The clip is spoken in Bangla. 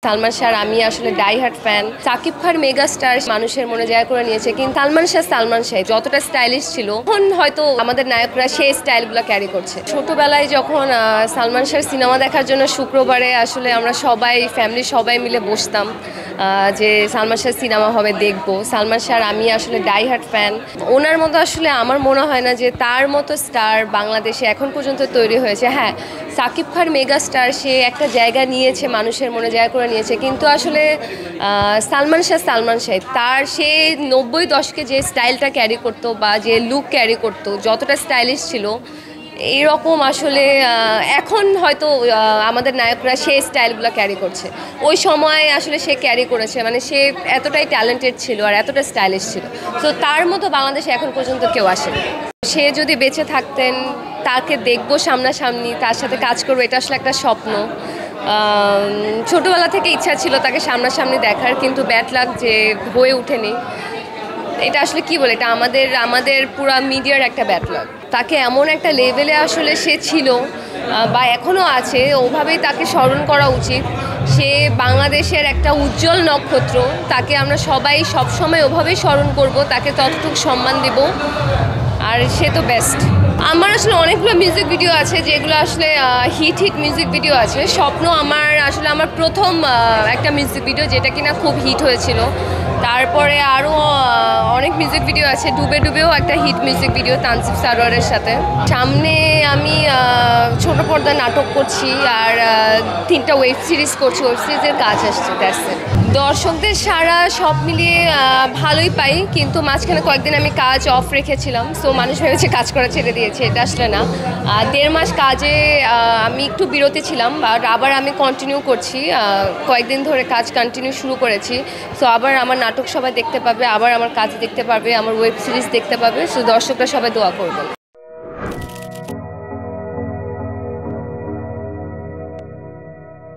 সালমান শাহর আমি আসলে die hard fan. Shakib Khan mega star, মানুষের মনে জায়গা করে নিয়েছে, কিন্তু সালমান শাহ যতটা স্টাইলিশ ছিল এখন হয়তো আমাদের নায়করা সেই স্টাইলগুলো ক্যারি করছে। ছোটবেলায় যখন সালমান শাহর সিনেমা দেখার জন্য শুক্রবারে আসলে আমরা সবাই ফ্যামিলির সবাই মিলে বসতাম যে সালমান শাহর সিনেমা হবে, দেখবো। সালমান শাহর আমি আসলে ডাই হার্ট ফ্যান। ওনার মতো আসলে আমার মনে হয় না যে তার মতো স্টার বাংলাদেশে এখন পর্যন্ত তৈরি হয়েছে। হ্যাঁ, সাকিব খান মেগা স্টার, সে একটা জায়গা নিয়েছে, মানুষের মনে জায়গা করে নিয়েছে, কিন্তু আসলে সালমান শাহ তার সে 90 দশকে যে স্টাইলটা ক্যারি করতো বা যে লুক ক্যারি করতো, যতটা স্টাইলিশ ছিল, এইরকম আসলে এখন হয়তো আমাদের নায়করা সেই স্টাইলগুলো ক্যারি করছে। ওই সময় আসলে সে ক্যারি করেছে, মানে সে এতটাই ট্যালেন্টেড ছিল আর এতটা স্টাইলিশ ছিল। তো তার মতো বাংলাদেশে এখন পর্যন্ত কেউ আসেনি। সে যদি বেঁচে থাকতেন, তাকে দেখবো সামনাসামনি, তার সাথে কাজ করবো, এটা আসলে একটা স্বপ্ন। ছোটোবেলা থেকে ইচ্ছা ছিল তাকে সামনাসামনি দেখার, কিন্তু ব্যাড লাক যে হয়ে ওঠেনি। এটা আসলে কি বলে, এটা আমাদের পুরা মিডিয়ার একটা ব্যাড লাক। তাকে এমন একটা লেভেলে আসলে সে ছিল বা এখনও আছে, ওভাবেই তাকে স্মরণ করা উচিত। সে বাংলাদেশের একটা উজ্জ্বল নক্ষত্র, তাকে আমরা সবাই সবসময় ওভাবেই স্মরণ করব, তাকে ততটুকু সম্মান দেব। আর সে তো বেস্ট। আমার আসলে অনেকগুলো মিউজিক ভিডিও আছে যেগুলো আসলে হিট মিউজিক ভিডিও আছে। স্বপ্ন আমার প্রথম একটা মিউজিক ভিডিও, যেটা কিনা খুব হিট হয়েছিল। তারপরে আরও অনেক মিউজিক ভিডিও আছে। ডুবেও একটা হিট মিউজিক ভিডিও তানজিব সারোয়ারের সাথে। সামনে আমি ছোট পর্দা নাটক করছি আর 3টা ওয়েব সিরিজ করছি, ওয়েব সিরিজের কাজ আসছে। That's it. দর্শকদের সারা সব মিলিয়ে ভালোই পাই, কিন্তু মাঝখানে কয়েকদিন আমি কাজ অফ রেখেছিলাম, সো মানুষ ভেবেছে কাজ করা ছেড়ে দিয়েছে। এটা আসলে না। 1.5 মাস কাজে আমি একটু বিরতি ছিলাম, বাট আবার আমি কন্টিনিউ করছি। কয়েকদিন ধরে কাজ কন্টিনিউ শুরু করেছি। সো আবার আমার নাটক সবাই দেখতে পাবে, আবার আমার কাজ দেখতে পারবে, আমার ওয়েব সিরিজ দেখতে পাবে। সো দর্শকরা সবাই দোয়া করবেন।